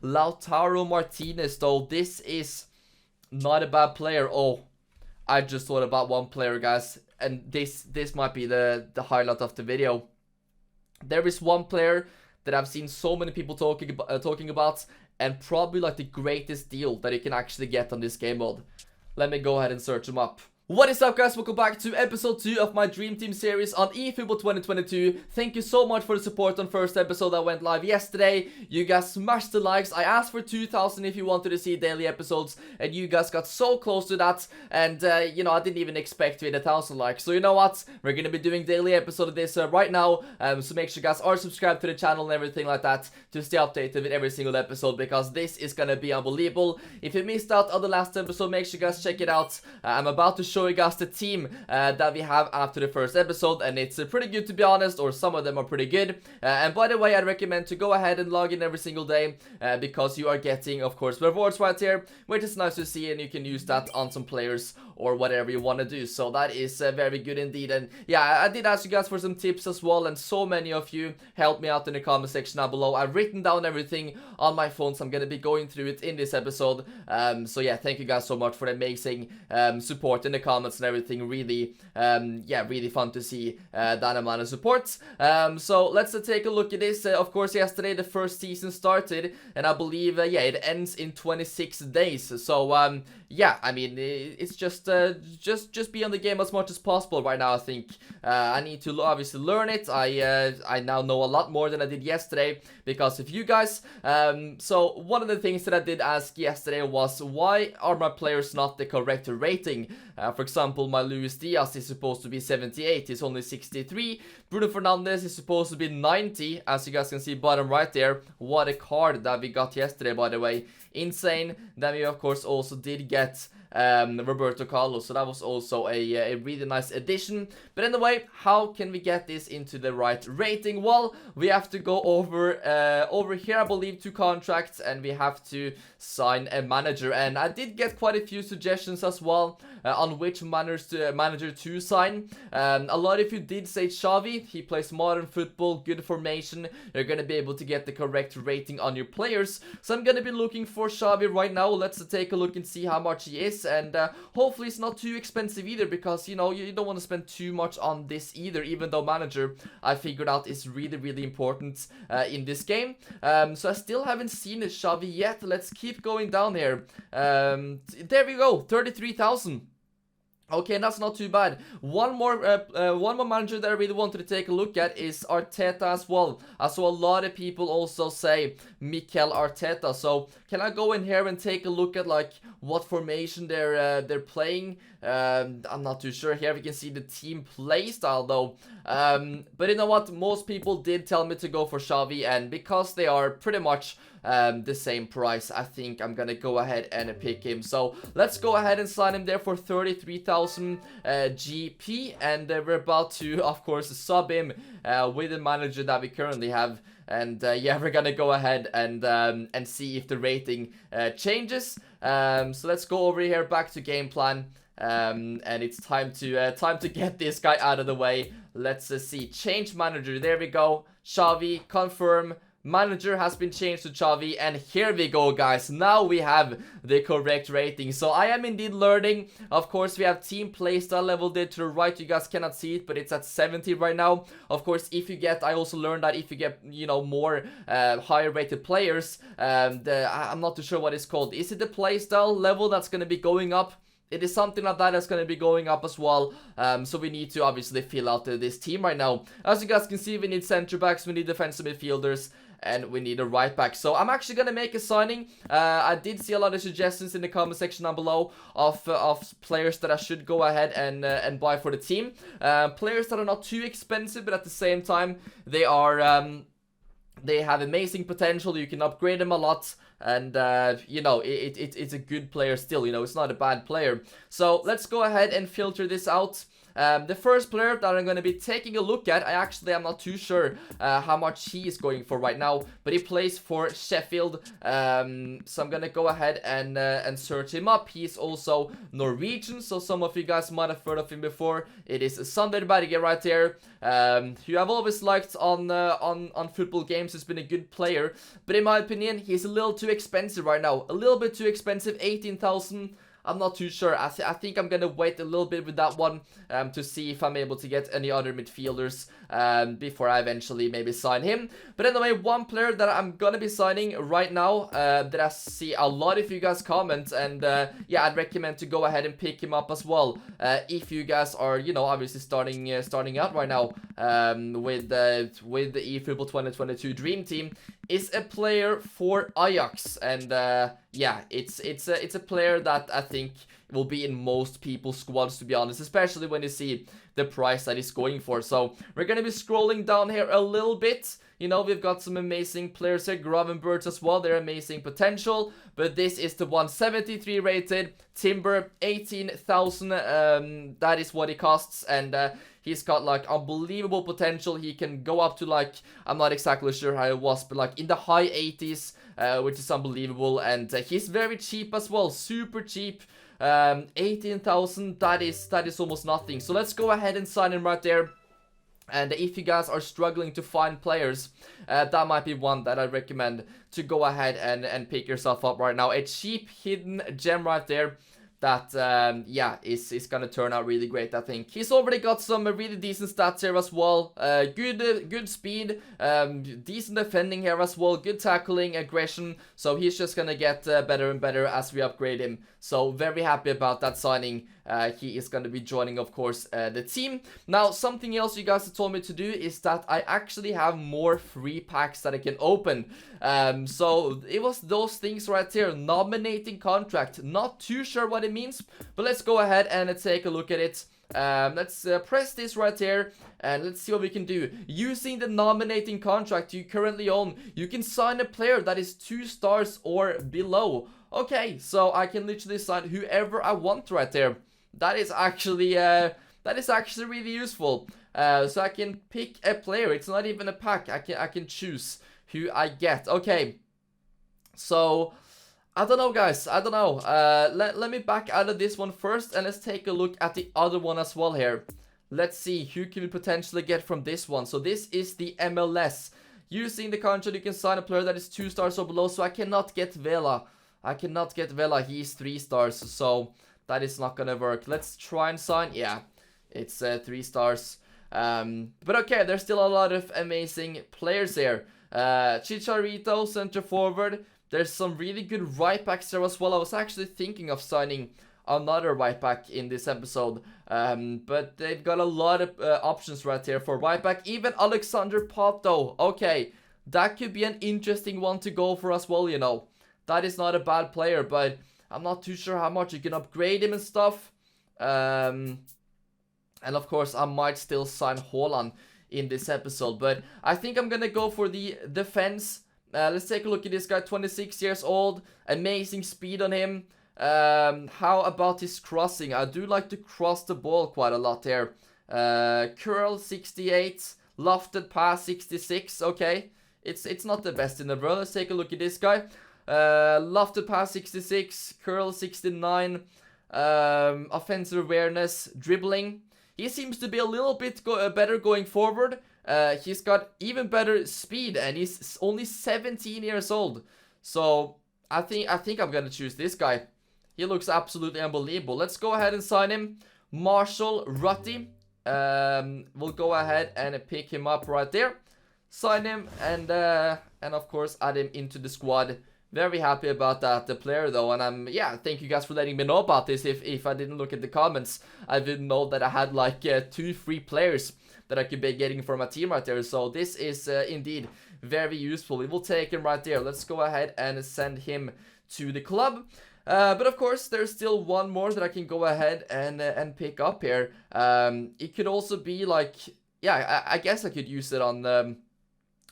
Lautaro Martinez, though, this is not a bad player. Oh, I just thought about one player, guys, and this might be the highlight of the video. There is one player that I've seen so many people talking about, and probably like the greatest deal that you can actually get on this game mode. Let me go ahead and search him up. What is up, guys? Welcome back to episode 2 of my Dream Team series on eFootball 2022. Thank you so much for the support on first episode that went live yesterday. You guys smashed the likes. I asked for 2,000 if you wanted to see daily episodes, and you guys got so close to that. And you know, I didn't even expect to hit 1,000 likes. So you know what? We're gonna be doing daily episode of this right now. So make sure you guys are subscribed to the channel and everything like that to stay updated with every single episode, because this is gonna be unbelievable. If you missed out on the last episode, make sure you guys check it out. I'm about to show you guys the team that we have after the first episode, and it's pretty good, to be honest, or some of them are pretty good. And by the way, I'd recommend to go ahead and log in every single day, because you are getting, of course, rewards right here, which is nice to see, and you can use that on some players or whatever you want to do. So that is very good indeed. And yeah, I did ask you guys for some tips as well, and so many of you helped me out in the comment section down below. I've written down everything on my phone, so I'm gonna be going through it in this episode. So yeah, thank you guys so much for the amazing support in the comments and everything. Really yeah, really fun to see that amount of support. So let's take a look at this. Of course, yesterday the first season started, and I believe yeah, it ends in 26 days. So yeah, I mean, it's just be on the game as much as possible right now. I think I need to obviously learn it. I now know a lot more than I did yesterday because of you guys. So one of the things that I did ask yesterday was, why are my players not the correct rating? For example, my Luis Diaz is supposed to be 78, he's only 63. Bruno Fernandes is supposed to be 90, as you guys can see bottom right there. What a card that we got yesterday, by the way. Insane. Then we of course also did get Roberto Carlos, so that was also a really nice addition. But anyway, how can we get this into the right rating? Well, we have to go over here, I believe, to contracts, and we have to sign a manager. And I did get quite a few suggestions as well on which manager to sign. A lot of you did say Xavi. He plays modern football, good formation. You're gonna be able to get the correct rating on your players. So I'm gonna be looking for Xavi right now. Let's take a look and see how much he is. And hopefully it's not too expensive either, because you know, you don't want to spend too much on this either, even though manager, I figured out, is really important in this game. So I still haven't seen Xavi yet. Let's keep going down here. There we go, 33,000. Okay, that's not too bad. One more manager that I really wanted to take a look at is Arteta as well. I saw a lot of people also say Mikel Arteta. So can I go in here and take a look at like what formation they're playing? I'm not too sure. Here we can see the team play style though. But you know what? Most people did tell me to go for Xavi, and because they are pretty much the same price, I think I'm gonna go ahead and pick him. So let's go ahead and sign him there for 33,000 GP, and we're about to, of course, sub him with the manager that we currently have. And yeah, we're gonna go ahead and see if the rating changes. So let's go over here back to game plan. And it's time to get this guy out of the way. Let's see, change manager. There we go. Xavi, confirm. Manager has been changed to Xavi, and here we go, guys. Now we have the correct rating. So I am indeed learning. Of course, we have team playstyle level there to the right. You guys cannot see it, but it's at 70 right now. Of course, if you get, I also learned that if you get, you know, more higher rated players, I'm not too sure what it's called. Is it the playstyle level that's going to be going up? It is something like that that's going to be going up as well. So we need to obviously fill out this team right now. As you guys can see, we need center backs, we need defensive midfielders, and we need a right back. So I'm actually going to make a signing. I did see a lot of suggestions in the comment section down below of players that I should go ahead and buy for the team. Players that are not too expensive, but at the same time, they are... they have amazing potential. You can upgrade them a lot, and you know, it's a good player still. You know, it's not a bad player. So let's go ahead and filter this out. The first player that I'm going to be taking a look at, I'm not too sure how much he is going for right now, but he plays for Sheffield. So I'm going to go ahead and search him up. He's also Norwegian, so some of you guys might have heard of him before. It is Sander Berge right there, who I've always liked on football games. Has been a good player, but in my opinion, he's a little too expensive right now. A little bit too expensive, 18,000. I'm not too sure. I think I'm gonna wait a little bit with that one to see if I'm able to get any other midfielders before I eventually maybe sign him. But anyway, one player that I'm gonna be signing right now that I see a lot of you guys comment, and yeah, I'd recommend to go ahead and pick him up as well if you guys are, you know, obviously starting out right now with the eFootball 2022 Dream Team, is a player for Ajax, and yeah, it's a player that I think will be in most people's squads, to be honest, especially when you see the price that he's going for. So we're gonna be scrolling down here a little bit. You know, we've got some amazing players here, Gravenbergs as well. They're amazing potential, but this is the 173 rated Timber, 18,000. That is what he costs, and he's got like unbelievable potential. He can go up to like, I'm not exactly sure how it was, but like in the high 80s, which is unbelievable. And he's very cheap as well, super cheap. 18,000. That is almost nothing. So let's go ahead and sign him right there. And if you guys are struggling to find players, that might be one that I recommend to go ahead and pick yourself up right now. A cheap hidden gem right there that, yeah, is gonna turn out really great, I think. He's already got some really decent stats here as well. Good speed, decent defending here as well, good tackling, aggression. So he's just gonna get better and better as we upgrade him. So very happy about that signing. He is going to be joining, of course, the team. Now, something else you guys have told me to do is that I actually have more free packs that I can open. So it was those things right here. Nominating contract. Not too sure what it means, but let's go ahead and take a look at it. Let's press this right here and let's see what we can do. Using the nominating contract you currently own, you can sign a player that is 2 stars or below. Okay, so I can literally sign whoever I want right there. That is actually really useful. So I can pick a player. It's not even a pack. I can choose who I get. Okay. So I don't know, guys. I don't know. Let me back out of this one first, and let's take a look at the other one as well here. Let's see who can we potentially get from this one. So this is the MLS. Using the contract, you can sign a player that is 2 stars or below. So I cannot get Vela. He's 3 stars, so that is not gonna work. Let's try and sign. Yeah, it's 3 stars. But okay, there's still a lot of amazing players here. Chicharito, center forward. There's some really good right backs there as well. I was actually thinking of signing another right back in this episode, but they've got a lot of options right here for right back. Even Alexander Pato. Okay, that could be an interesting one to go for as well, you know. That is not a bad player, but I'm not too sure how much you can upgrade him and stuff. And of course, I might still sign Haaland in this episode, but I think I'm gonna go for the defense. Let's take a look at this guy, 26 years old, amazing speed on him. How about his crossing? I do like to cross the ball quite a lot here. Curl 68, lofted pass 66. Okay, it's not the best in the world. Let's take a look at this guy. Lofted pass 66, curl 69, offensive awareness, dribbling. He seems to be a little bit better going forward. He's got even better speed, and he's only 17 years old. So I think I'm gonna choose this guy. He looks absolutely unbelievable. Let's go ahead and sign him. Marshall Rutty. We'll go ahead and pick him up right there. Sign him and of course add him into the squad. Very happy about that, the player though, and yeah, thank you guys for letting me know about this. If I didn't look at the comments, I didn't know that I had like 2 free players that I could be getting for my team right there. So this is indeed very useful. We will take him right there. Let's go ahead and send him to the club. But of course, there's still one more that I can go ahead and pick up here. It could also be like, yeah, I guess I could use it on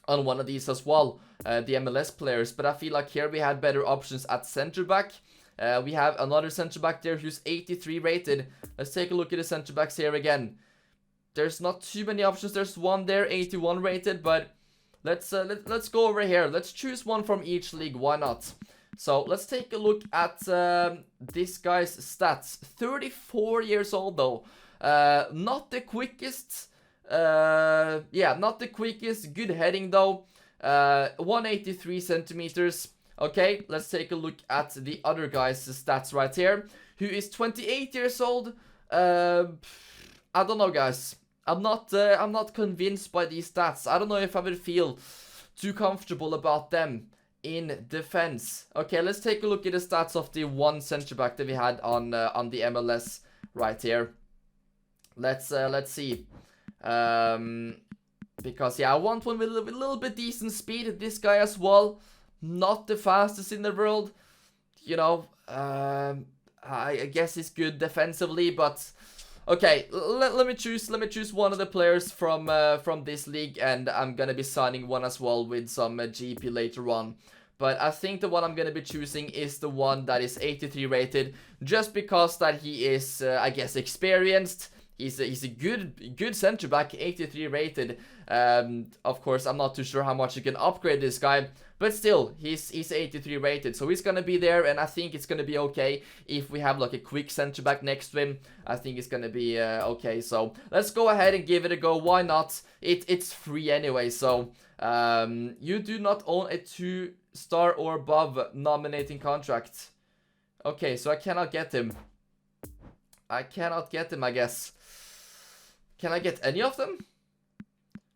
one of these as well. The MLS players, but I feel like here we had better options at center back. We have another center back there who's 83 rated. Let's take a look at the center backs here again. There's not too many options. There's one there, 81 rated, but let's go over here. Let's choose one from each league. Why not? So let's take a look at this guy's stats. 34 years old though. Not the quickest. Yeah, not the quickest. Good heading though. 183 centimeters. Okay, let's take a look at the other guy's stats right here, who is 28 years old. I don't know, guys. I'm not convinced by these stats. I don't know if I would feel too comfortable about them in defense. Okay, let's take a look at the stats of the one center back that we had on the MLS right here. Let's see. Because yeah, I want one with a little bit decent speed. This guy as well, not the fastest in the world. You know, I guess he's good defensively, but okay, let me choose one of the players from this league, and I'm gonna be signing one as well with some GP later on. But I think the one I'm gonna be choosing is the one that is 83 rated, just because that he is, I guess, experienced. He's a good center back, 83 rated. Of course, I'm not too sure how much you can upgrade this guy, but still, he's 83 rated, so he's gonna be there, and I think it's gonna be okay if we have like a quick center back next to him. I think it's gonna be okay. So let's go ahead and give it a go. Why not? It's free anyway. So you do not own a 2-star or above nominating contract. Okay, so I cannot get him. I cannot get him, I guess. Can I get any of them?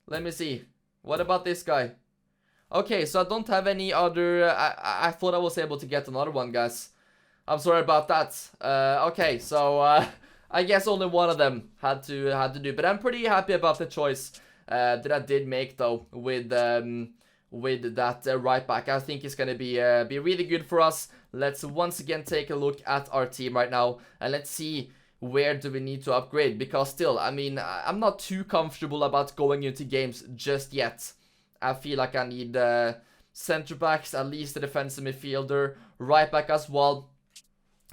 Let me see. What about this guy? Okay, so I don't have any other. I thought I was able to get another one, guys. I'm sorry about that. Okay, so I guess only one of them had to do. But I'm pretty happy about the choice that I did make though with that right back. I think it's gonna be really good for us. Let's once again take a look at our team right now, and let's see where do we need to upgrade, because still, I mean, I'm not too comfortable about going into games just yet. I feel like I need center backs, at least a defensive midfielder, right back as well.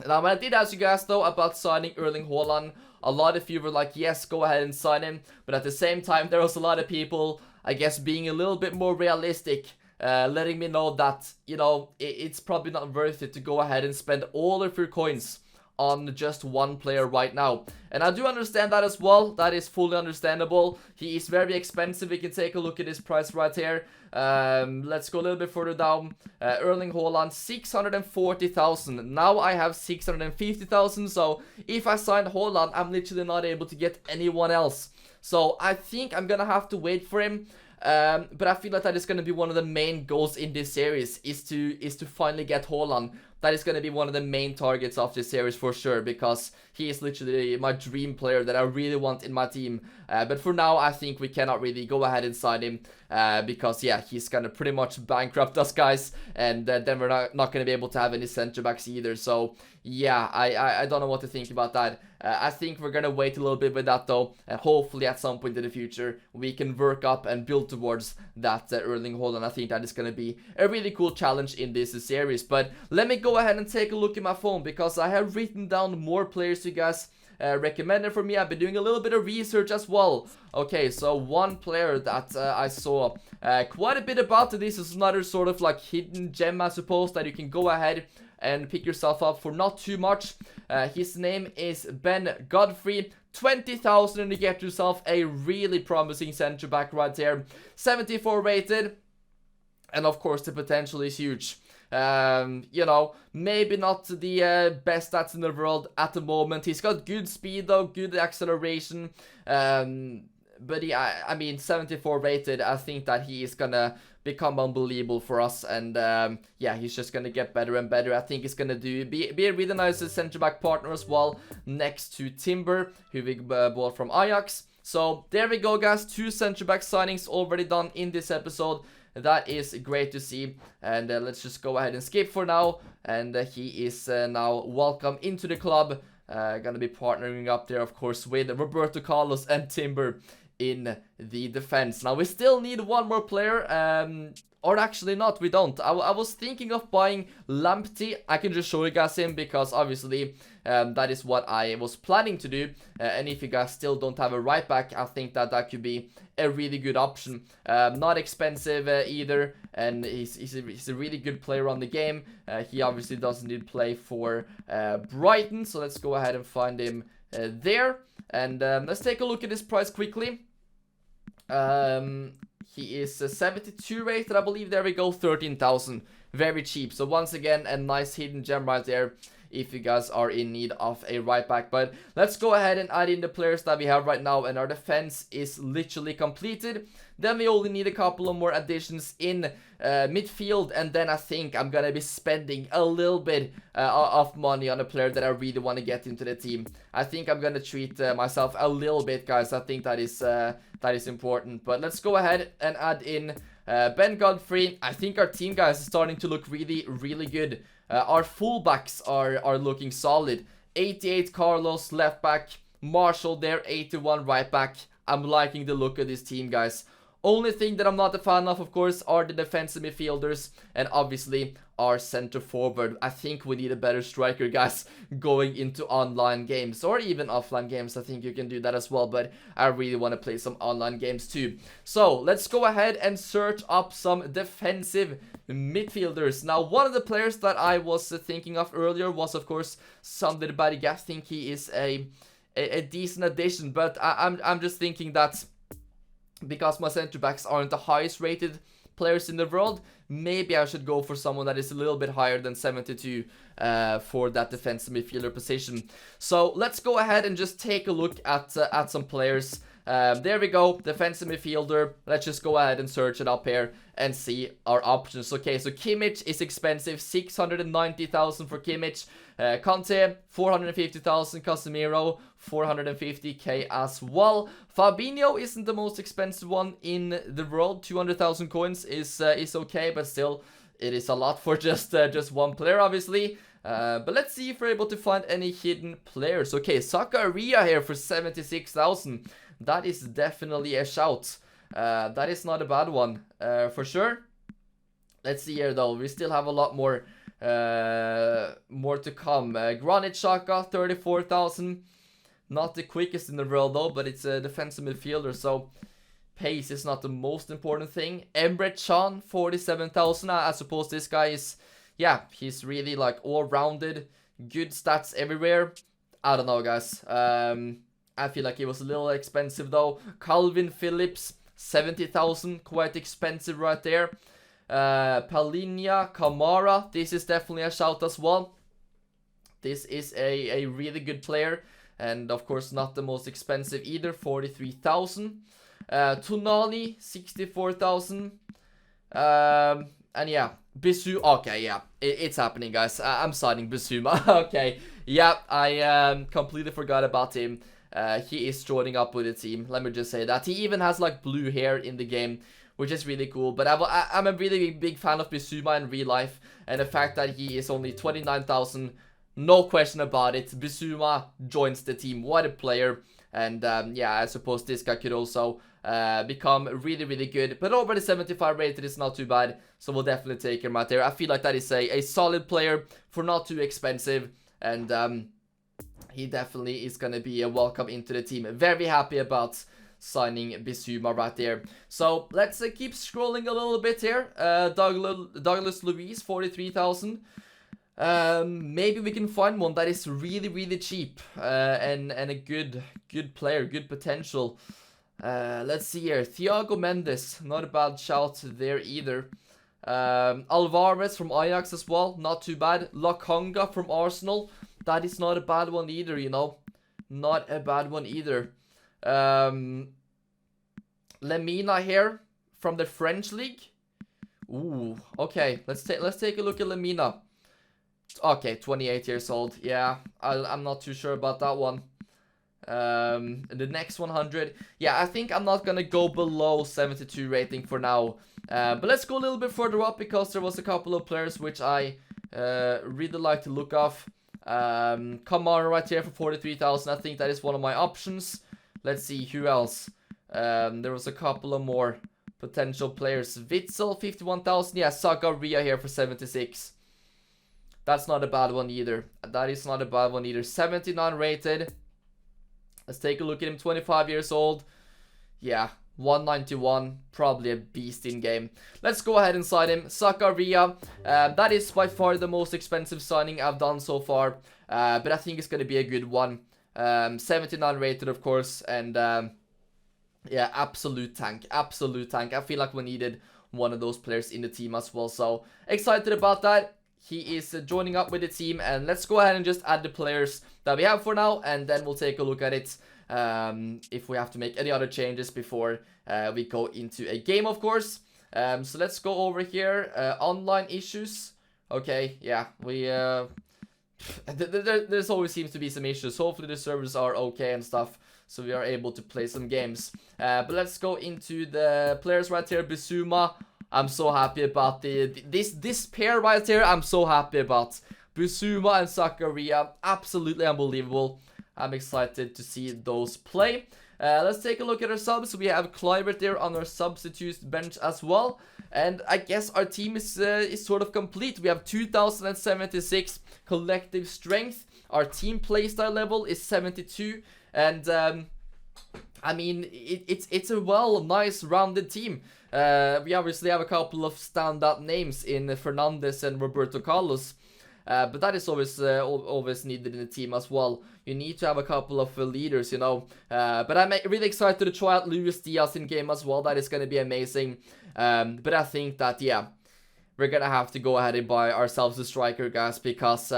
Now, when I did ask you guys though about signing Erling Haaland, a lot of you were like, yes, go ahead and sign him. But at the same time, there was a lot of people, I guess, being a little bit more realistic, letting me know that, you know, it's probably not worth it to go ahead and spend all of your coins on just one player right now. And I do understand that as well. That is fully understandable. He is very expensive. We can take a look at his price right here. Let's go a little bit further down. Erling Haaland, 640,000. Now I have 650,000. So if I sign Haaland, I'm literally not able to get anyone else. So I think I'm gonna have to wait for him. But I feel like that is going to be one of the main goals in this series, is to finally get Haaland. That is going to be one of the main targets of this series for sure, because he is literally my dream player that I really want in my team. But for now, I think we cannot really go ahead and sign him, because yeah, he's going to pretty much bankrupt us, guys, and then we're not going to be able to have any center backs either. So yeah, I don't know what to think about that. I think we're going to wait a little bit with that though, and hopefully at some point in the future we can work up and build towards that Erling Haaland. I think that is going to be a really cool challenge in this series. But let me go ahead and take a look at my phone, because I have written down more players you guys recommended for me. I've been doing a little bit of research as well. Okay, so one player that I saw quite a bit about, this is another sort of like hidden gem, I suppose, that you can go ahead and pick yourself up for not too much. His name is Ben Godfrey. 20,000 and you get yourself a really promising center back right there. 74 rated, and of course the potential is huge. You know, maybe not the best stats in the world at the moment. He's got good speed though, good acceleration. But yeah, I mean, 74 rated, I think that he is gonna become unbelievable for us, and yeah, he's just gonna get better and better. I think he's gonna be a really nice center back partner as well, next to Timber, who we bought from Ajax. So there we go, guys, 2 center back signings already done in this episode. That is great to see, and let's just go ahead and skip for now. And he is now welcome into the club. Gonna be partnering up there, of course, with Roberto Carlos and Timber in the defense. Now we still need one more player, or actually not, we don't. I was thinking of buying Lamptey. I can just show you guys him because obviously that is what I was planning to do. And if you guys still don't have a right back, I think that that could be a really good option. Not expensive either, and he's a really good player on the game. He obviously doesn't need to play for Brighton, so let's go ahead and find him there. And let's take a look at his price quickly. He is 72 rated, I believe. There we go, 13,000. Very cheap. So once again, a nice hidden gem right there if you guys are in need of a right back. But let's go ahead and add in the players that we have right now, and our defense is literally completed. Then we only need a couple of more additions in midfield, and then I think I'm gonna be spending a little bit of money on a player that I really want to get into the team. I think I'm gonna treat myself a little bit, guys. I think that is important. But let's go ahead and add in Ben Godfrey. I think our team, guys, is starting to look really, really good. Our fullbacks are looking solid. 88 Carlos, left back. Marshall there, 81 right back. I'm liking the look of this team, guys. Only thing that I'm not a fan of course, are the defensive midfielders and obviously our center forward. I think we need a better striker, guys, going into online games or even offline games. I think you can do that as well, but I really want to play some online games too. So let's go ahead and search up some defensive midfielders. Now, one of the players that I was thinking of earlier was of course Sander Berge. I think he is a decent addition, but I'm just thinking that because my center backs aren't the highest rated players in the world, maybe I should go for someone that is a little bit higher than 72 for that defensive midfielder position. So let's go ahead and just take a look at some players. There we go, defensive midfielder. Let's just go ahead and search it up here and see our options. Okay, so Kimmich is expensive, 690,000 for Kimmich. Conte, 450,000. Casemiro, 450k as well. Fabinho isn't the most expensive one in the world. 200,000 coins is okay, but still, it is a lot for just one player, obviously. But let's see if we're able to find any hidden players. Okay, Zakaria here for 76,000. That is definitely a shout. That is not a bad one, for sure. Let's see here though. We still have a lot more to come. Granit Xhaka, 34,000. Not the quickest in the world though, but it's a defensive midfielder, so pace is not the most important thing. Emre Can, 47,000. I suppose this guy is, yeah, he's really like all-rounded, good stats everywhere. I don't know, guys. I feel like he was a little expensive though. Calvin Phillips, 70,000, quite expensive right there. Palhinha, Kamara, this is definitely a shout as well. This is a really good player, and of course not the most expensive either, 43,000. Tonali, 64,000. And yeah, Bissouma. Okay, yeah, it's happening, guys. I'm signing Bissouma. Okay, yeah, I completely forgot about him. He is joining up with the team. Let me just say that. He even has like blue hair in the game, which is really cool. But I'm a really big fan of Bissouma in real life, and the fact that he is only 29,000, no question about it. Bissouma joins the team. What a player. And yeah, I suppose this guy could also become really, really good. But already 75 rated is not too bad, so we'll definitely take him right there. I feel like that is a solid player for not too expensive, and he definitely is going to be a welcome into the team. Very happy about signing Bissouma right there. So let's keep scrolling a little bit here. Douglas Luiz, 43,000. Maybe we can find one that is really, really cheap and a good player, good potential. Let's see here. Thiago Mendes, not a bad shout there either. Alvarez from Ajax as well, not too bad. Lokonga from Arsenal, that is not a bad one either, you know. Not a bad one either. Lemina here from the French league. Ooh, okay. Let's take a look at Lemina. Okay, 28 years old. Yeah, I'm not too sure about that one. The next 100. Yeah, I think I'm not gonna go below 72 rating for now. But let's go a little bit further up, because there was a couple of players which I really like to look off. Kamara right here for 43,000. I think that is one of my options. Let's see who else. There was a couple of more potential players. Witzel, 51,000. Yeah, Zakaria here for 76. That's not a bad one either. That is not a bad one either. 79 rated. Let's take a look at him. 25 years old. Yeah, 191. Probably a beast in game. Let's go ahead and sign him. Zakaria. That is by far the most expensive signing I've done so far. But I think it's going to be a good one. 79 rated, of course. And yeah, absolute tank. Absolute tank. I feel like we needed one of those players in the team as well. So excited about that. He is joining up with the team, and let's go ahead and just add the players that we have for now, and then we'll take a look at it if we have to make any other changes before we go into a game, of course. So let's go over here. Online issues. Okay, yeah, we there's always seems to be some issues. Hopefully the servers are okay and stuff, so we are able to play some games. But let's go into the players right here. Bissouma. I'm so happy about this pair right here. I'm so happy about Bissouma and Zakaria. Absolutely unbelievable. I'm excited to see those play. Let's take a look at our subs. We have Kluivert there on our substitutes bench as well. And I guess our team is sort of complete. We have 2,076 collective strength. Our team playstyle level is 72. And I mean, it's a nice rounded team. We obviously have a couple of standout names in Fernandez and Roberto Carlos. But that is always needed in the team as well. You need to have a couple of leaders, you know. But I'm really excited to try out Luis Diaz in game as well. That is going to be amazing. But I think that, yeah, we're going to have to go ahead and buy ourselves a striker, guys. Because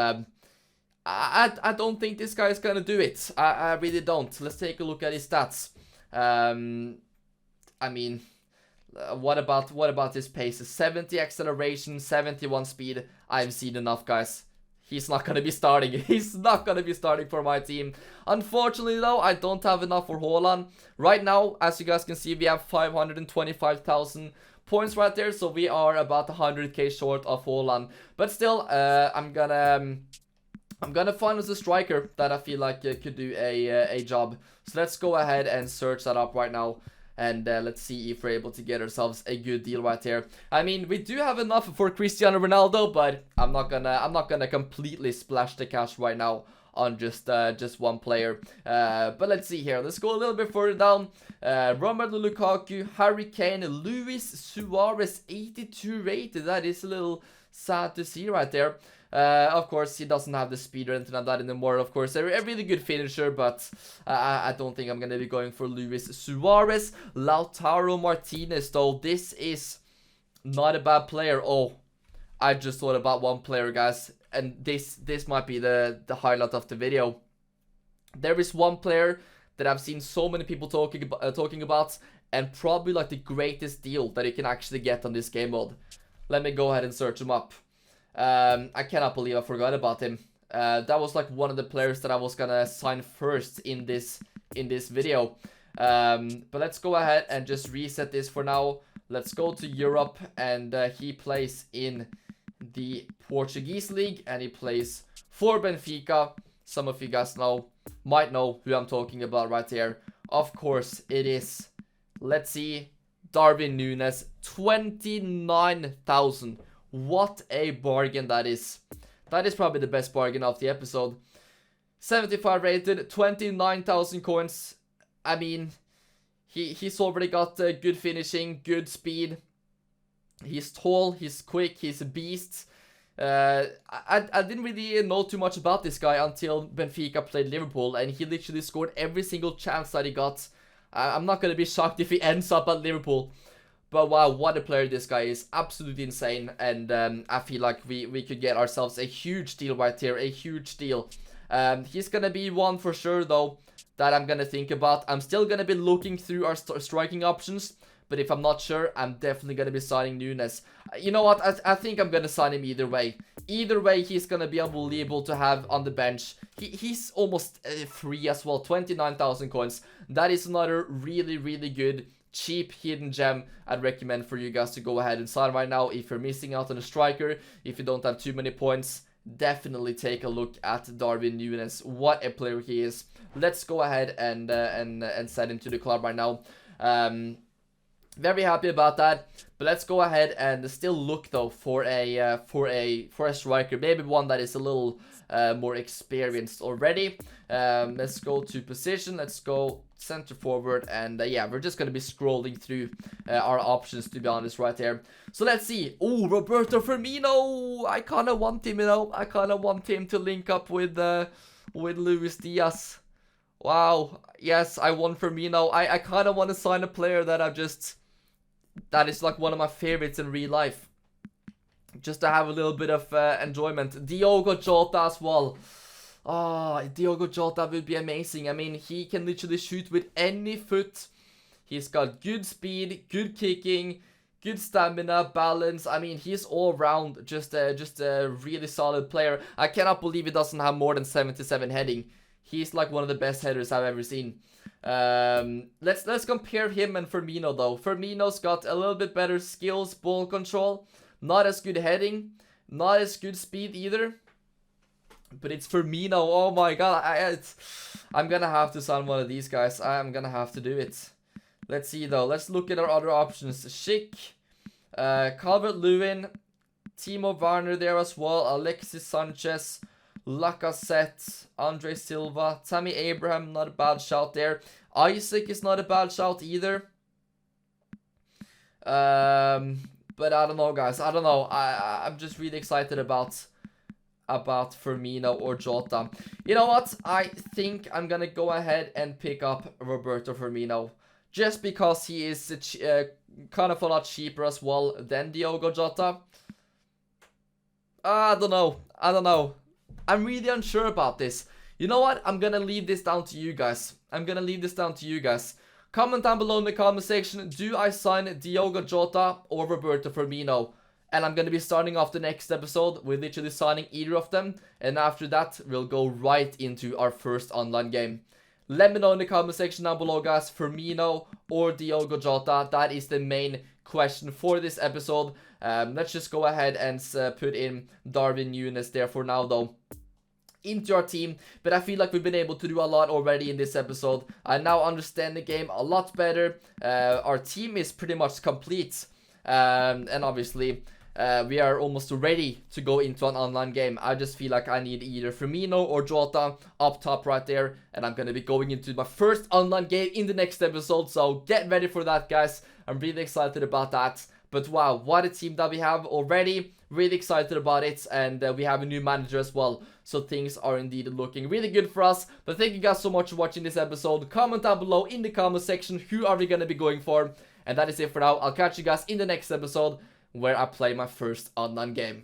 I don't think this guy is going to do it. I really don't. Let's take a look at his stats. I mean, what about his pace? 70 acceleration, 71 speed. I've seen enough, guys. He's not going to be starting. He's not going to be starting for my team. Unfortunately, though, I don't have enough for Haaland. Right now, as you guys can see, we have 525,000 points right there. So we are about 100k short of Haaland. But still, I'm gonna find us a striker that I feel like could do a job. So let's go ahead and search that up right now. And let's see if we're able to get ourselves a good deal right here. I mean, we do have enough for Cristiano Ronaldo, but I'm not gonna completely splash the cash right now on just one player. But let's see here. Let's go a little bit further down. Romelu Lukaku, Harry Kane, Luis Suarez, 82 rated. That is a little sad to see right there. Of course, he doesn't have the speed or anything like that anymore. Of course, a really good finisher, but I don't think I'm going to be going for Luis Suarez. Lautaro Martinez, though, this is not a bad player. Oh, I just thought about one player, guys, and this might be the highlight of the video. There is one player that I've seen so many people talking about, and probably like the greatest deal that you can actually get on this game mode. Let me go ahead and search him up. I cannot believe I forgot about him. That was like one of the players that I was gonna sign first in this video. But let's go ahead and just reset this for now. Let's go to Europe, and he plays in the Portuguese league, and he plays for Benfica. Some of you guys might know who I'm talking about right here. Of course, it is. Let's see, Darwin Núñez, 29,000. What a bargain that is. That is probably the best bargain of the episode. 75 rated, 29,000 coins. I mean, he's already got good finishing, good speed. He's tall, he's quick, he's a beast. I didn't really know too much about this guy until Benfica played Liverpool, and he literally scored every single chance that he got. I'm not going to be shocked if he ends up at Liverpool. But wow, what a player this guy is. Absolutely insane. And I feel like we could get ourselves a huge deal right here. A huge deal. He's going to be one for sure, though, that I'm going to think about. I'm still going to be looking through our striking options. But if I'm not sure, I'm definitely going to be signing Núñez. You know what? I think I'm going to sign him either way. Either way, he's going to be unbelievable to have on the bench. He's almost free as well. 29,000 coins. That is another really, really good, cheap hidden gem I'd recommend for you guys to go ahead and sign right now. If you're missing out on a striker, if you don't have too many points, definitely take a look at Darwin Núñez. What a player he is. Let's go ahead and send him to the club right now. Very happy about that. But let's go ahead and still look though for a striker, maybe one that is a little more experienced already. Let's go to position. Let's go center forward, and yeah, we're just gonna be scrolling through our options, to be honest, right there. So let's see. Oh, Roberto Firmino. I kind of want him, you know. I kind of want him to link up with Luis Diaz. Wow. Yes, I want Firmino. I kind of want to sign a player that that is like one of my favorites in real life, just to have a little bit of enjoyment. Diogo Jota as well. Oh, Diogo Jota would be amazing. I mean, he can literally shoot with any foot. He's got good speed, good kicking, good stamina, balance. I mean, he's all round just a really solid player. I cannot believe he doesn't have more than 77 heading. He's like one of the best headers I've ever seen. Let's compare him and Firmino though. Firmino's got a little bit better skills, ball control, not as good heading, not as good speed either. But it's Firmino. Oh my god, I'm gonna have to sign one of these guys. I'm gonna have to do it. Let's see though. Let's look at our other options. Schick, Calvert-Lewin, Timo Werner there as well, Alexis Sanchez, Lacazette, Andre Silva, Tammy Abraham, not a bad shout there. Isaac is not a bad shout either. But I don't know, guys. I don't know. I'm just really excited about Firmino or Jota. You know what? I think I'm gonna go ahead and pick up Roberto Firmino, just because he is kind of a lot cheaper as well than Diogo Jota. I don't know. I'm really unsure about this. You know what? I'm gonna leave this down to you guys. Comment down below in the comment section. Do I sign Diogo Jota or Roberto Firmino? And I'm gonna be starting off the next episode with literally signing either of them. And after that, we'll go right into our first online game. Let me know in the comment section down below, guys. Firmino or Diogo Jota? That is the main question for this episode. Let's just go ahead and put in Darwin Núñez there for now though into our team. But I feel like we've been able to do a lot already in this episode. I now understand the game a lot better. Our team is pretty much complete, and obviously we are almost ready to go into an online game. I just feel like I need either Firmino or Jota up top right there, and I'm gonna be going into my first online game in the next episode, so get ready for that, guys. I'm really excited about that. But wow, what a team that we have already. Really excited about it, and we have a new manager as well, so things are indeed looking really good for us. But thank you guys so much for watching this episode. Comment down below in the comment section who are we gonna be going for, and that is it for now. I'll catch you guys in the next episode where I play my first online game.